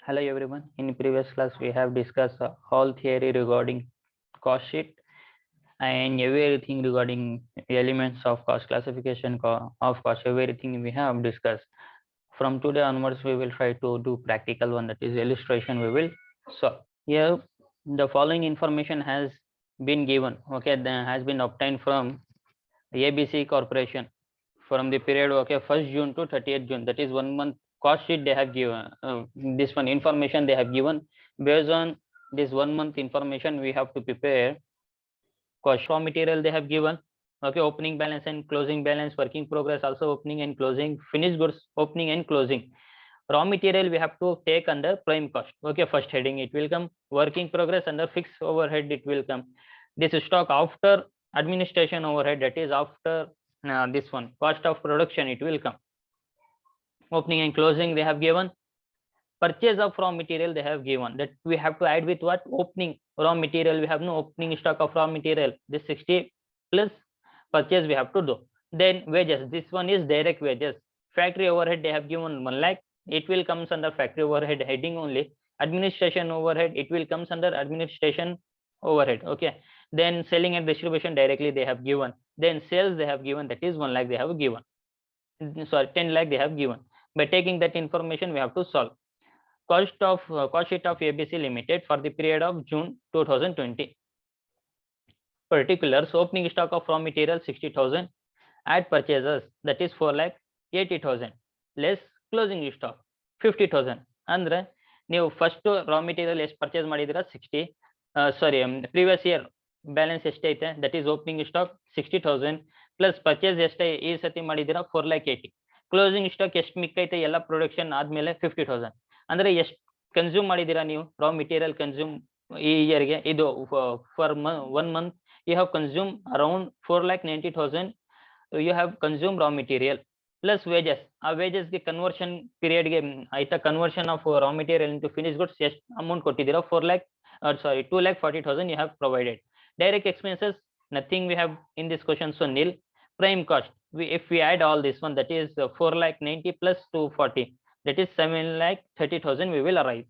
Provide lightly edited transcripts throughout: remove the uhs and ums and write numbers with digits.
Hello everyone. In previous class we have discussed whole theory regarding cost sheet and everything regarding elements of cost classification of cost. Everything we have discussed. From today onwards we will try to do practical one, that is illustration we will solve. Here the following information has been given. Okay, that has been obtained from ABC Corporation from the period 1st June to 30th June, that is 1 month cost sheet they have given. This one information they have given. Based on this 1 month information we have to prepare cost. Raw material they have given, okay, opening balance and closing balance, working progress also opening and closing, finished goods opening and closing. Raw material we have to take under prime cost. Okay, first heading it will come. Working progress under fixed overhead it will come. This stock after administration overhead, that is after this one cost of production it will come. Opening and closing they have given. Purchase of raw material they have given, that we have to add with what? Opening raw material. We have no opening stock of raw material, this 60 plus purchase we have to do. Then wages, this one is direct wages. Factory overhead they have given 1 lakh, it will comes under factory overhead heading only. Administration overhead it will comes under administration overhead. Okay, then selling and distribution directly they have given. Then sales they have given, that is 1 lakh they have given, sorry 10 lakh they have given. By taking that information we have to solve. Cost sheet of ABC Limited for the period of June 2020. Particulars: opening stock of raw material 60,000, add purchases, that is 4,80,000, less closing stock 50,000. ಅಂದ್ರೆ ನೀವು first raw material ಎಷ್ಟು purchase ಮಾಡಿದಿರಾ 60, sorry previous year balance ಎಷ್ಟೈತೆ, that is opening stock 60,000 plus purchase ಎಷ್ಟೈ ಈ ಸತಿ ಮಾಡಿದಿರಾ 4,80,000. Closing stock ಎಷ್ಟು ಮಿಕ್ಕೈತೆ ಎಲ್ಲ ಪ್ರೊಡಕ್ಷನ್ ಆದ್ಮೇಲೆ 50,000. ಅಂದ್ರೆ ಎಷ್ಟು ಕನ್ಸ್ಯೂಮ್ ಮಾಡಿದಿರಾ ನೀವು ರಾ ಮೆಟೀರಿಯಲ್ ಕನ್ಸ್ಯೂಮ್ ಈ ಇಯರ್ಗೆ? ಇದು for 1 month you have consumed around 4,90,000 you have consumed raw material plus wages. ಆ wages ಗೆ ಕನ್ವರ್ಷನ್ ಪೀರಿಯಡ್ ಗೆ ಆಯ್ತಾ, conversion of raw material into finish goods ಎಷ್ಟು ಅಮೌಂಟ್ ಕೊಟ್ಟಿದ್ದೀರಾ? 2,40,000 you have provided. Direct expenses nothing we have in this question, so nil. Prime cost, if we add all this one, that is 4,90,000 plus 240, that is 7,30,000 we will arrive.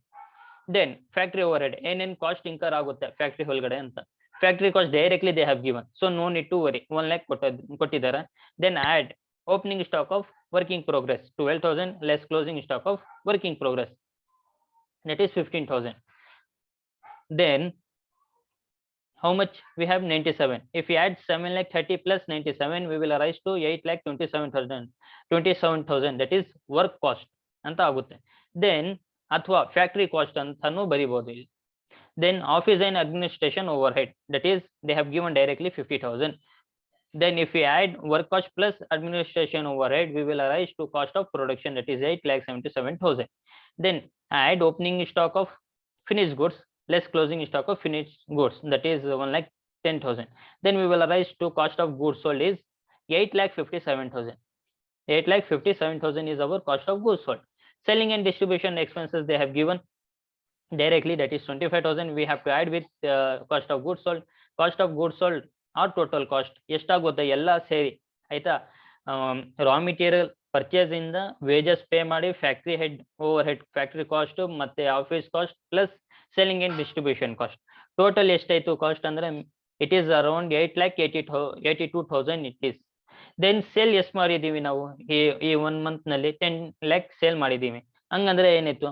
Then factory overhead, ಏನೇನ್ cost incur ಆಗುತ್ತೆ factory ಒಳಗಡೆ ಅಂತ. Factory cost directly they have given, so no need to worry, 1 lakh ಕೊಟ್ಟಿದ್ದಾರೆ. Then add opening stock of working progress 12,000 less closing stock of working progress, that is 15,000. Then how much we have? 97. If we add 7,30,000 plus 97 we will arise to 8,27,000, that is work cost ಅಂತ ಆಗುತ್ತೆ. Then ಅಥವಾ factory cost ಅಂತಾನೂ ಬರಿಬಹುದು. Then office and administration overhead, that is they have given directly 50,000. Then if we add work cost plus administration overhead we will arise to cost of production, that is 8,77,000. Then add opening stock of finished goods less closing stock of finished goods, that is 1,10,000. Then we will arise to cost of goods sold is 8,57,000. 8,57,000 is our cost of goods sold. Selling and distribution expenses they have given directly, that is 25,000 we have to add with cost of goods sold. Cost of goods sold or total cost ಎಷ್ಟಾಗುತ್ತೆ ಎಲ್ಲ ಸೇರಿ ಆಯ್ತಾ. Raw material purchase ಇಂದ wages pay ಮಾಡಿ factory head overhead factory cost ಮತ್ತೆ office cost plus selling and distribution cost, total ಎಷ್ಟಾಯ್ತು cost ಅಂದ್ರೆ it is around 8,82,000 it is. Then sale ಎಷ್ಟು ಮಾಡಿದೀವಿ ನಾವು ಈ 1 month ನಲ್ಲಿ? 10 lakh ಸೇಲ್ ಮಾಡಿದೀವಿ. ಹಂಗಂದ್ರೆ ಏನಿತ್ತು?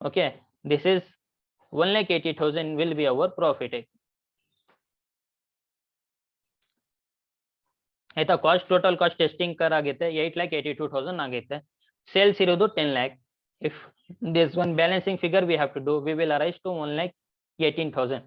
Okay, this is 1,80,000 will be our profit. ಆಯ್ತಾ. ಕಾಸ್ಟ್ ಟೋಟಲ್ ಕಾಸ್ಟ್ ಎಷ್ಟು ಇನ್ಕರ್ ಆಗುತ್ತೆ? 8,82,000 ಆಗೈತೆ. ಸೇಲ್ಸ್ ಇರೋದು 10 lakh. If this one balancing figure we have to do, we will arise to 1,18,000.